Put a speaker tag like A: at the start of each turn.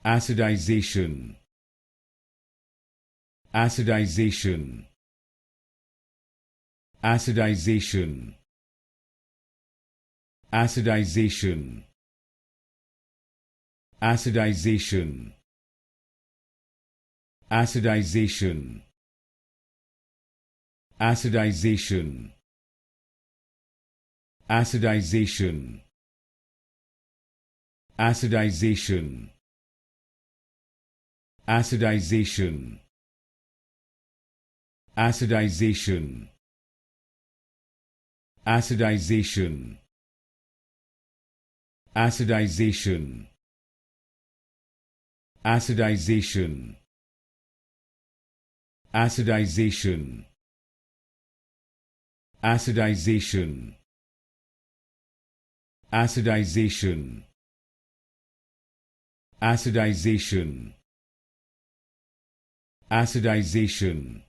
A: Acidization. Acidization. Acidization. Acidization. Acidization. Acidization. Acidization. Acidization. Acidization. Acidization. Acidization. Acidization. Acidization. Acidization. Acidization. Acidization. Acidization. Acidization. Acidization.